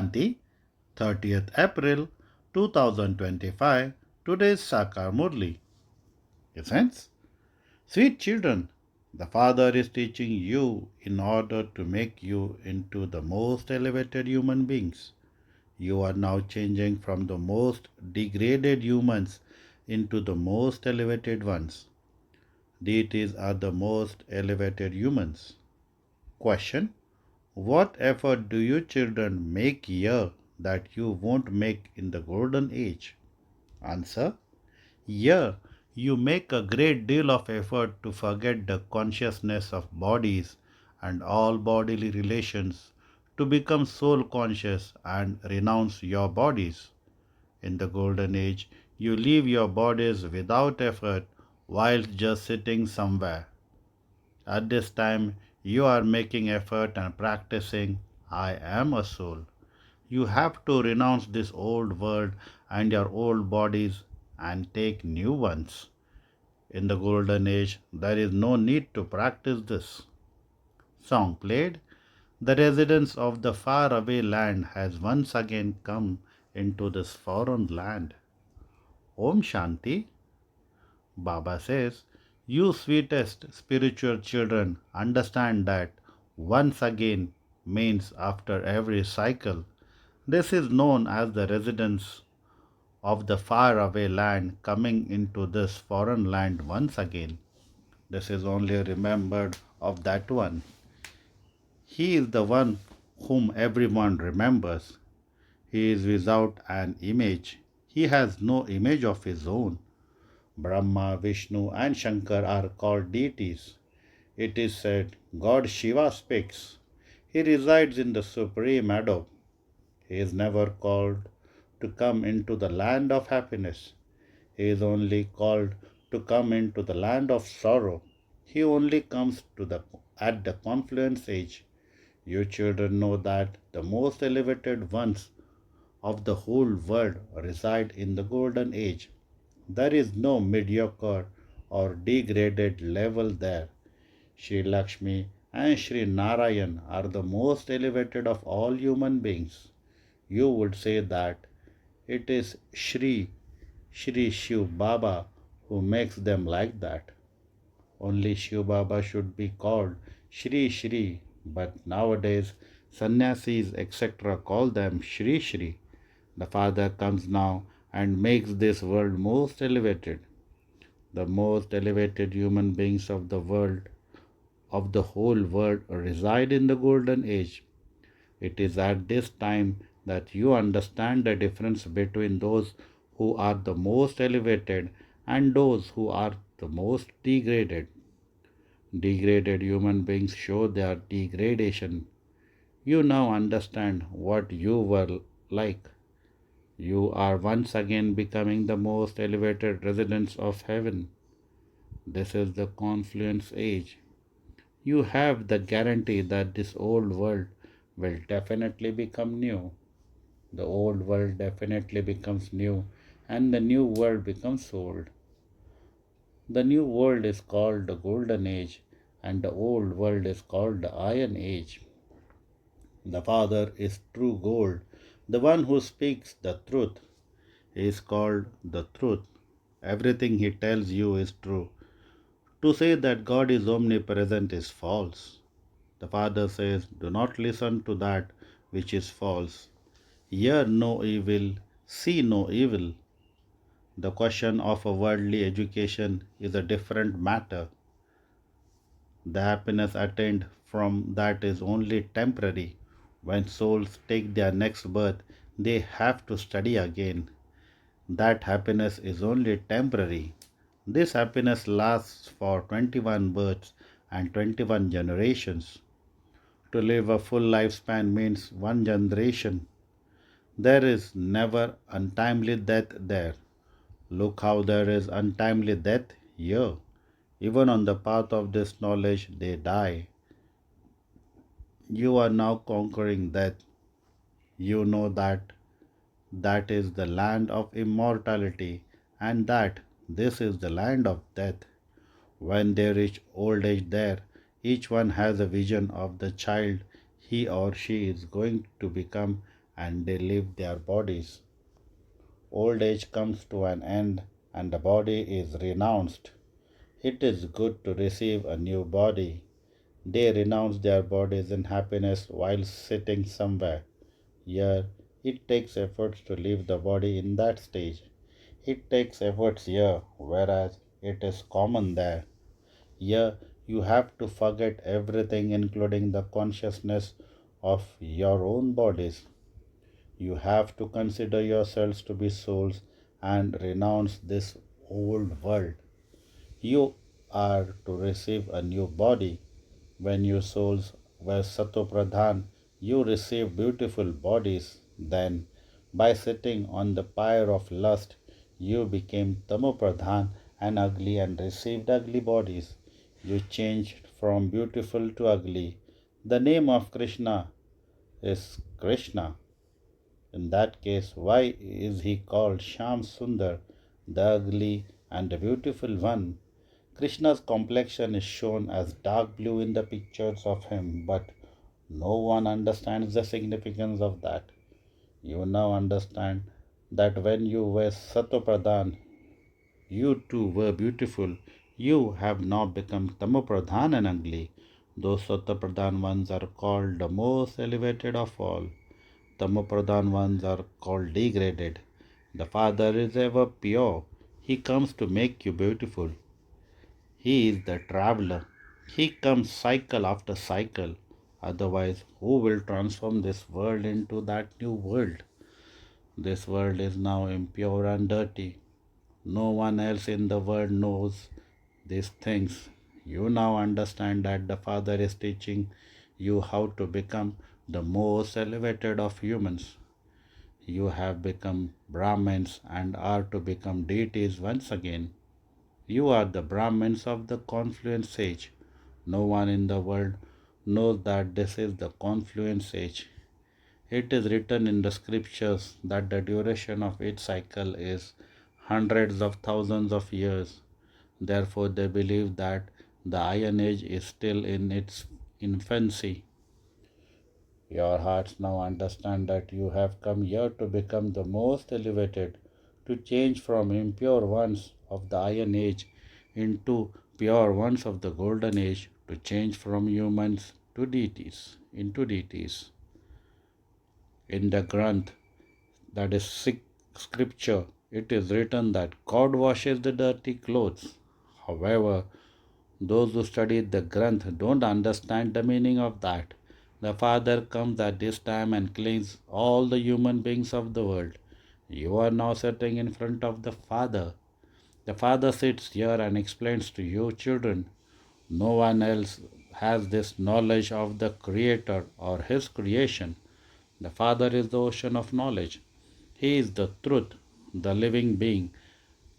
Shanti, 30th April 2025. Today's Sakar Murli. Essence? Sweet children, the Father is teaching you in order to make you into the most elevated human beings. You are now changing from the most degraded humans into the most elevated ones. Deities are the most elevated humans. Question: what effort do you children make here that you won't make in the golden age? Answer: here you make a great deal of effort to forget the consciousness of bodies and all bodily relations, to become soul conscious and renounce your bodies. In the golden age, you leave your bodies without effort whilst just sitting somewhere. At this time, you are making effort and practicing I am a soul. You have to renounce this old world and your old bodies and take new ones. In the golden age, there is no need to practice this. Song played. The residents of the faraway land has once again come into this foreign land. Om Shanti. Baba says, you sweetest spiritual children understand that once again means after every cycle. This is known as the residents of the faraway land coming into this foreign land once again. This is only remembered of that one. He is the one whom everyone remembers. He is without an image. He has no image of his own. Brahma, Vishnu, and Shankar are called deities. It is said God Shiva speaks. He resides in the supreme Adab. He is never called to come into the land of happiness. He is only called to come into the land of sorrow. He only comes at the confluence age. You children know that the most elevated ones of the whole world reside in the golden age. There is no mediocre or degraded level there. Sri Lakshmi and Sri Narayan are the most elevated of all human beings. You would say that it is Shri Shiv Baba who makes them like that. Only Shiv Baba should be called Shri Shri, but nowadays sannyasis etc. call them Shri Shri. The Father comes now and makes this world most elevated. The most elevated human beings of the world, of the whole world, reside in the golden age. It is at this time that you understand the difference between those who are the most elevated and those who are the most degraded. Degraded human beings show their degradation. You now understand what you were like. You are once again becoming the most elevated residents of heaven. This is the confluence age. You have the guarantee that this old world will definitely become new. The old world definitely becomes new, and the new world becomes old. The new world is called the golden age, and the old world is called the iron age. The Father is true gold, the one who speaks the truth. He is called the truth. Everything he tells you is true. To say that God is omnipresent is false. The Father says, do not listen to that which is false. Hear no evil, see no evil. The question of a worldly education is a different matter. The happiness attained from that is only temporary. When souls take their next birth, they have to study again. That happiness is only temporary. This happiness lasts for 21 births and 21 generations. To live a full lifespan means one generation. There is never untimely death there. Look how there is untimely death here. Even on the path of this knowledge, they die. You are now conquering death. You know that that is the land of immortality and that this is the land of death. When they reach old age there, each one has a vision of the child he or she is going to become and they leave their bodies. Old age comes to an end and the body is renounced. It is good to receive a new body. They renounce their bodies in happiness while sitting somewhere. Here, it takes efforts to leave the body in that stage. It takes efforts here, whereas it is common there. Here, you have to forget everything, including the consciousness of your own bodies. You have to consider yourselves to be souls and renounce this old world. You are to receive a new body. When your souls were Satopradhan, you received beautiful bodies. Then, by sitting on the pyre of lust, you became Tamopradhan and ugly and received ugly bodies. You changed from beautiful to ugly. The name of Krishna is Krishna. In that case, why is he called Sham Sundar, the ugly and the beautiful one? Krishna's complexion is shown as dark blue in the pictures of him, but no one understands the significance of that. You now understand that when you were Satopradhan, you too were beautiful. You have now become Tamopradhan and ugly. Those Satopradhan ones are called the most elevated of all. Tamopradhan ones are called degraded. The Father is ever pure. He comes to make you beautiful. He is the traveler. He comes cycle after cycle. Otherwise, who will transform this world into that new world? This world is now impure and dirty. No one else in the world knows these things. You now understand that the Father is teaching you how to become the most elevated of humans. You have become Brahmins and are to become deities once again. You are the Brahmins of the confluence age. No one in the world knows that this is the confluence age. It is written in the scriptures that the duration of each cycle is hundreds of thousands of years. Therefore, they believe that the Iron Age is still in its infancy. Your hearts now understand that you have come here to become the most elevated, to change from impure ones of the Iron Age into pure ones of the Golden Age, to change from humans to deities, into deities. In the Granth, that is Sikh scripture, it is written that God washes the dirty clothes. However, those who study the Granth don't understand the meaning of that. The Father comes at this time and cleans all the human beings of the world. You are now sitting in front of the Father. The Father sits here and explains to you, children. No one else has this knowledge of the Creator or His creation. The Father is the ocean of knowledge. He is the truth, the living being,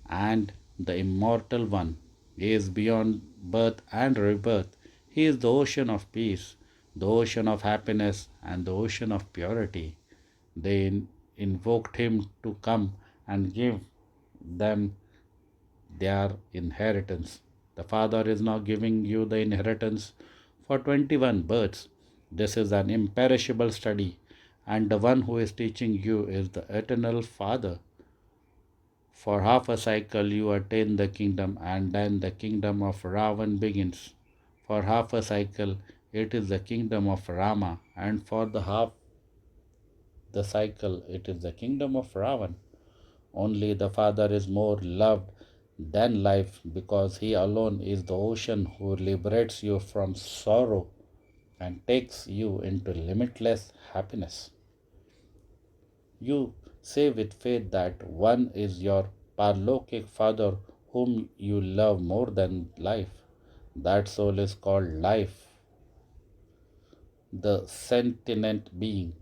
and the immortal one. He is beyond birth and rebirth. He is the ocean of peace, the ocean of happiness, and the ocean of purity. They invoked him to come and give them their inheritance. The Father is now giving you the inheritance for 21 births. This is an imperishable study, and the one who is teaching you is the eternal Father. For half a cycle you attain the kingdom, and then the kingdom of Ravan begins. For half a cycle it is the kingdom of Rama, and for the half the cycle it is the kingdom of Ravan. Only the Father is more loved than life because He alone is the ocean who liberates you from sorrow and takes you into limitless happiness. You say with faith that one is your Parlokic Father whom you love more than life. That soul is called life, the sentient being.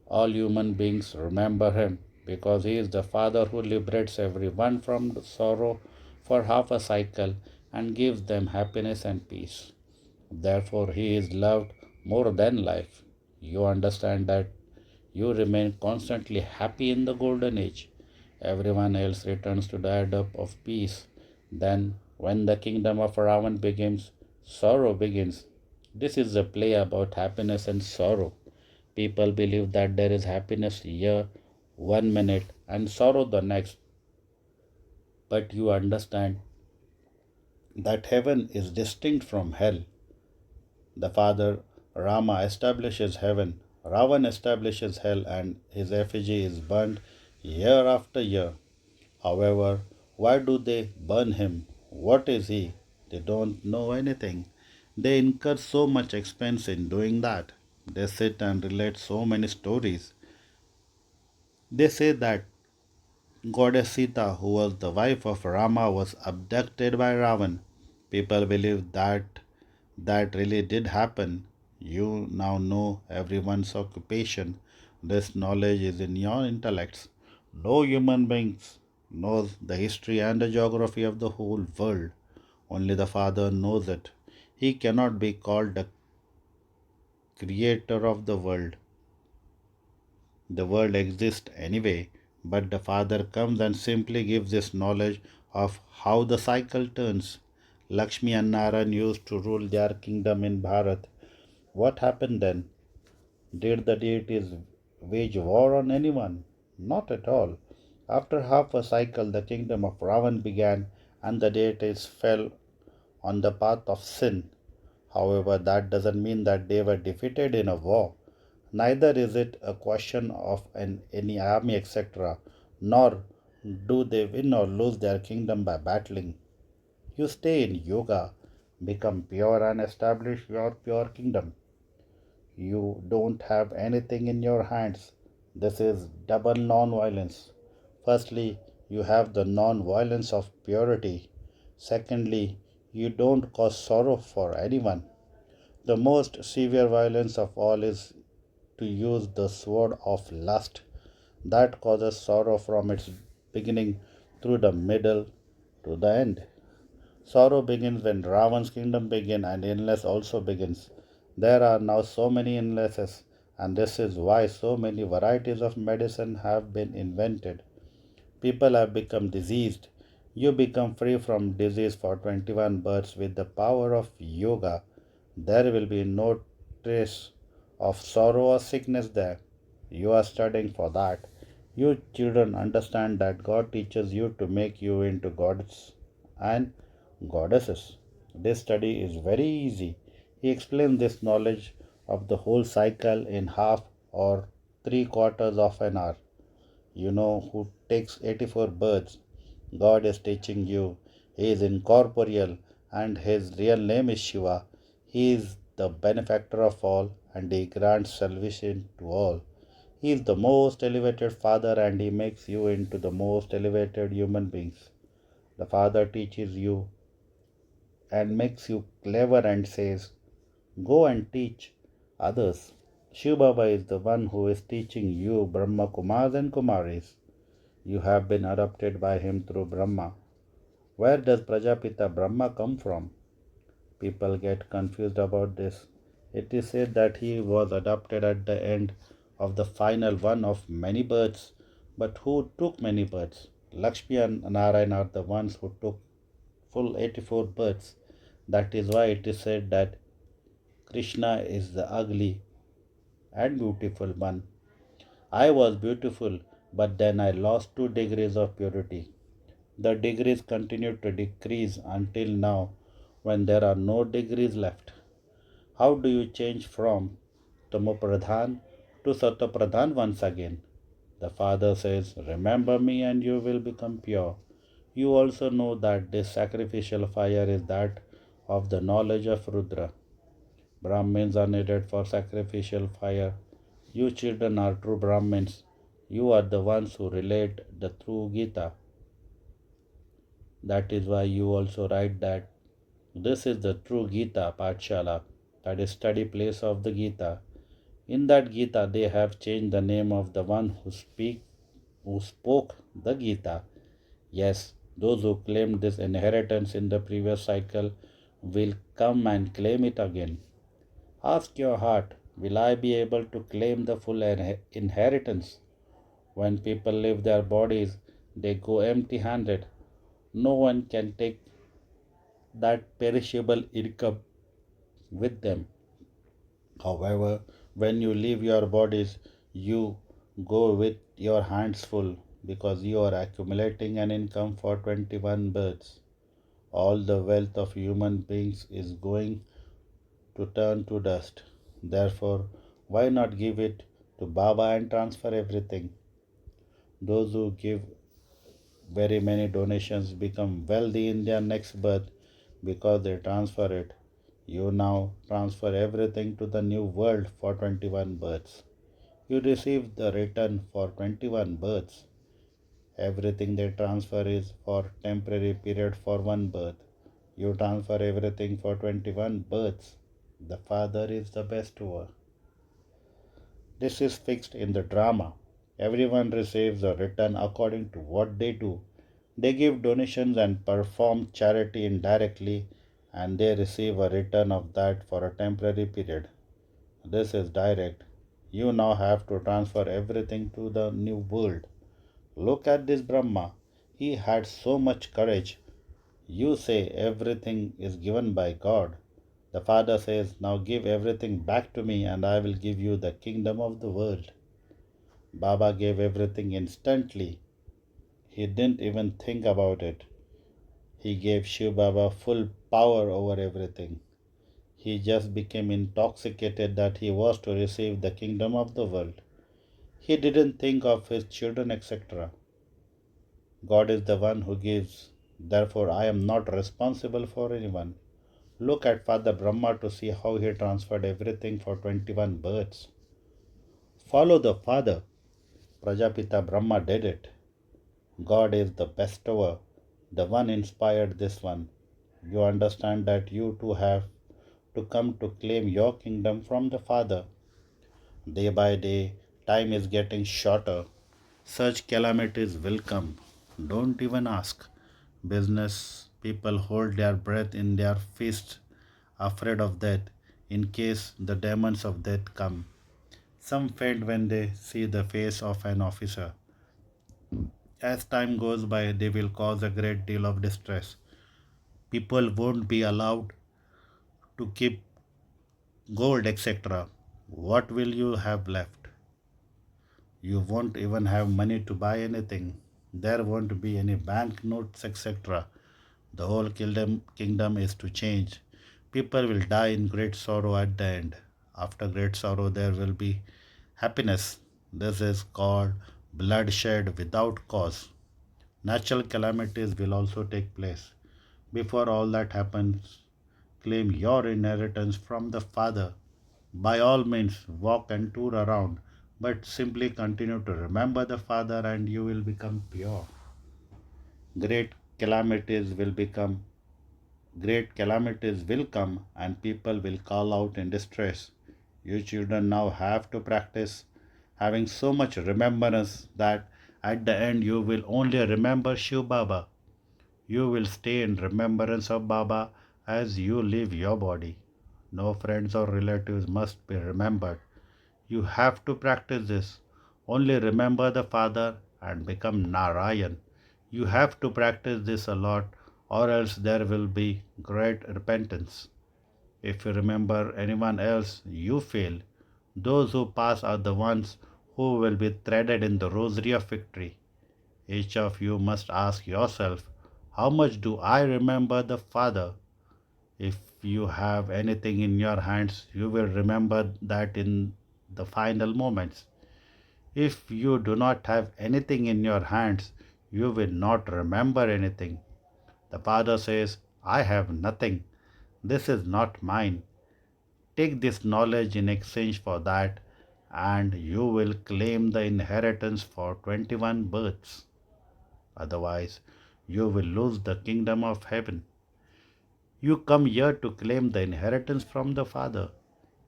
All human beings remember him because he is the Father who liberates everyone from sorrow for half a cycle and gives them happiness and peace. Therefore, he is loved more than life. You understand that you remain constantly happy in the golden age. Everyone else returns to the adab of peace. Then, when the kingdom of Ravan begins, sorrow begins. This is a play about happiness and sorrow. People believe that there is happiness here 1 minute and sorrow the next, but you understand that heaven is distinct from hell. The father Rama establishes heaven, Ravan establishes hell, and his effigy is burned year after year. However, why do they burn him? What is he? They don't know anything. They incur so much expense in doing that. They sit and relate so many stories. They say that Goddess Sita, who was the wife of Rama, was abducted by Ravan. People believe that that really did happen. You now know everyone's occupation. This knowledge is in your intellects. No human beings knows the history and the geography of the whole world. Only the Father knows it. He cannot be called the creator of the world. The world exists anyway, but the Father comes and simply gives this knowledge of how the cycle turns. Lakshmi and Narayan used to rule their kingdom in Bharat. What happened then? Did the deities wage war on anyone? Not at all. After half a cycle, the kingdom of Ravan began, and the deities fell on the path of sin. However, that doesn't mean that they were defeated in a war. Neither is it a question of any army, etc., nor do they win or lose their kingdom by battling. You stay in yoga, become pure, and establish your pure kingdom. You don't have anything in your hands. This is double non violence. Firstly, you have the non violence of purity. Secondly, you don't cause sorrow for anyone. The most severe violence of all is to use the sword of lust that causes sorrow from its beginning through the middle to the end. Sorrow begins when Ravan's kingdom begins and illness also begins. There are now so many illnesses, and this is why so many varieties of medicine have been invented. People have become diseased. You become free from disease for 21 births with the power of yoga. There will be no trace of sorrow or sickness there. You are studying for that. You children understand that God teaches you to make you into gods and goddesses. This study is very easy. He explains this knowledge of the whole cycle in half or three quarters of an hour. You know who takes 84 births. God is teaching you. He is incorporeal and his real name is Shiva. He is the benefactor of all and he grants salvation to all. He is the most elevated Father and he makes you into the most elevated human beings. The Father teaches you and makes you clever and says, go and teach others. Shiv Baba is the one who is teaching you Brahma Kumars and Kumaris. You have been adopted by him through Brahma. Where does Prajapita Brahma come from? People get confused about this. It is said that he was adopted at the end of the final one of many births. But who took many births? Lakshmi and Narayan are the ones who took full 84 births. That is why it is said that Krishna is the ugly and beautiful one. I was beautiful, but then I lost 2 degrees of purity. The degrees continue to decrease until now when there are no degrees left. How do you change from Tamopradhan to Satopradhan once again? The Father says, remember me and you will become pure. You also know that this sacrificial fire is that of the knowledge of Rudra. Brahmins are needed for sacrificial fire. You children are true Brahmins. You are the ones who relate the true Gita. That is why you also write that this is the true Gita Pathshala, that is study place of the Gita. In that Gita they have changed the name of the one who spoke the Gita. Yes, those who claimed this inheritance in the previous cycle will come and claim it again. Ask your heart, will I be able to claim the full inheritance? When people leave their bodies, they go empty handed. No one can take that perishable income with them. However, When you leave your bodies, you go with your hands full because you are accumulating an income for 21 births. All the wealth of human beings is going to turn to dust. Therefore, why not give it to Baba and transfer everything? Those who give very many donations become wealthy in their next birth because they transfer it. You now transfer everything to the new world for 21 births. You receive the return for 21 births. Everything they transfer is for temporary period for one birth. You transfer everything for 21 births. The Father is the bestower. This is fixed in the drama. Everyone receives a return according to what they do. They give donations and perform charity indirectly, and they receive a return of that for a temporary period. This is direct. You now have to transfer everything to the new world. Look at this Brahma. He had so much courage. You say everything is given by God. The Father says, now give everything back to me and I will give you the kingdom of the world. Baba gave everything instantly. He didn't even think about it. He gave Shiv Baba full power over everything. He just became intoxicated that he was to receive the kingdom of the world. He didn't think of his children, etc. God is the one who gives. Therefore, I am not responsible for anyone. Look at Father Brahma to see how he transferred everything for 21 births. Follow the Father. Prajapita Brahma did it. God is the bestower. The one inspired this one. You understand that you too have to come to claim your kingdom from the Father. Day by day, time is getting shorter. Such calamities will come. Don't even ask. Business people hold their breath in their fists, afraid of death, in case the demons of death come. Some faint when they see the face of an officer. As time goes by, they will cause a great deal of distress. People won't be allowed to keep gold, etc. What will you have left? You won't even have money to buy anything. There won't be any bank notes, etc. The whole kingdom is to change. People will die in great sorrow at the end. After great sorrow, there will be happiness. This is called bloodshed without cause. Natural calamities will also take place. Before all that happens, claim your inheritance from the Father. By all means, walk and tour around, but simply continue to remember the Father and you will become pure. Great calamities will become Great calamities will come and people will call out in distress. You children now have to practice having so much remembrance that at the end you will only remember Shiv Baba. You will stay in remembrance of Baba as you leave your body. No friends or relatives must be remembered. You have to practice this. Only remember the Father and become Narayan. You have to practice this a lot, or else there will be great repentance. If you remember anyone else, you fail. Those who pass are the ones who will be threaded in the rosary of victory. Each of you must ask yourself, how much do I remember the Father? If you have anything in your hands, you will remember that in the final moments. If you do not have anything in your hands, you will not remember anything. The Father says, I have nothing. This is not mine. Take this knowledge in exchange for that, and you will claim the inheritance for 21 births. Otherwise, you will lose the kingdom of heaven. You come here to claim the inheritance from the Father.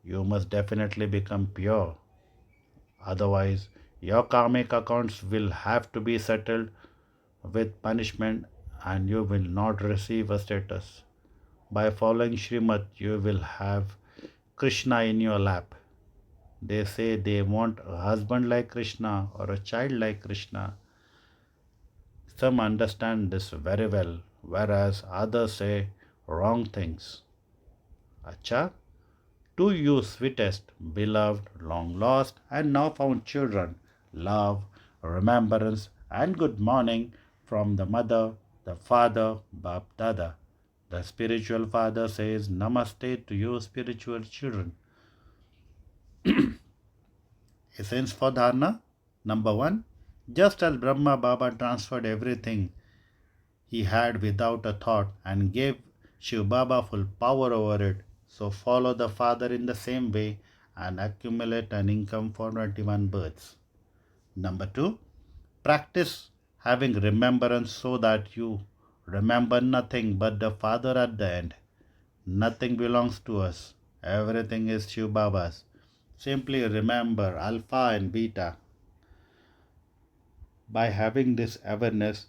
You must definitely become pure. Otherwise, your karmic accounts will have to be settled with punishment and you will not receive a status. By following Srimad, you will have Krishna in your lap. They say they want a husband like Krishna or a child like Krishna. Some understand this very well, whereas others say wrong things. Acha, To you, sweetest, beloved, long lost, and now found children, love, remembrance, and good morning from the mother, the father, Bap Dada. The spiritual father says Namaste to you, spiritual children. Essence for dharana. Number one, just as Brahma Baba transferred everything he had without a thought and gave Shiv Baba full power over it, so follow the father in the same way and accumulate an income for 21 births. Number two, practice having remembrance so that you remember nothing but the father at the end. Nothing belongs to us. Everything is Shiv Baba's. Simply remember Alpha and Beta. By having this awareness,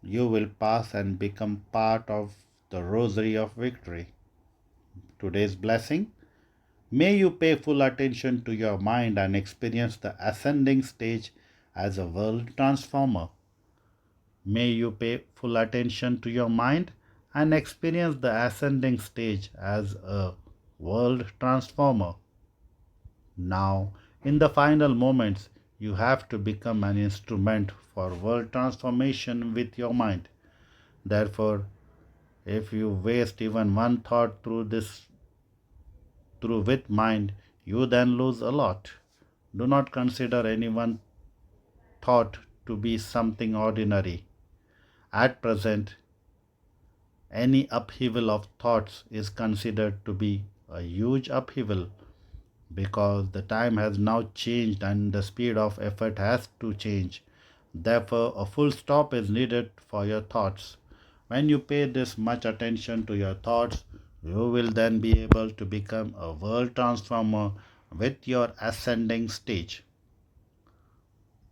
you will pass and become part of the rosary of victory. Today's blessing. May you pay full attention to your mind and experience the ascending stage as a world transformer. May you pay full attention to your mind and experience the ascending stage as a world transformer. Now, in the final moments, you have to become an instrument for world transformation with your mind. Therefore, if you waste even one thought through with mind, you then lose a lot. Do not consider any one thought to be something ordinary. At present, any upheaval of thoughts is considered to be a huge upheaval because the time has now changed and the speed of effort has to change. Therefore, a full stop is needed for your thoughts. When you pay this much attention to your thoughts, you will then be able to become a world transformer with your ascending stage.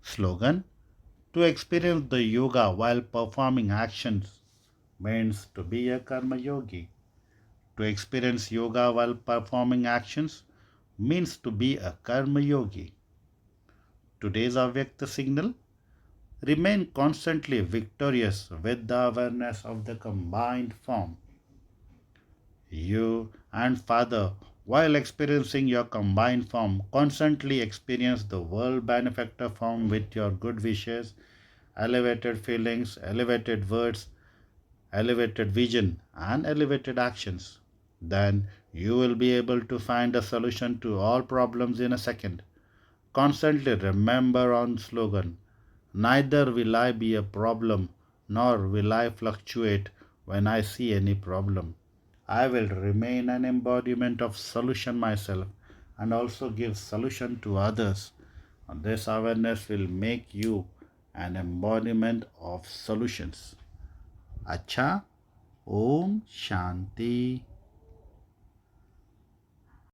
Slogan. To experience the yoga while performing actions means to be a karma yogi. To experience yoga while performing actions means to be a karma yogi. Today's Avyakta signal. Remain constantly victorious with the awareness of the combined form. You and Father, while experiencing your combined form, constantly experience the world benefactor form with your good wishes, elevated feelings, elevated words, elevated vision, and elevated actions. Then you will be able to find a solution to all problems in a second. Constantly remember on slogan. Neither will I be a problem, nor will I fluctuate when I see any problem. I will remain an embodiment of solution myself and also give solution to others. And this awareness will make you an embodiment of solutions. Acha, Om Shanti.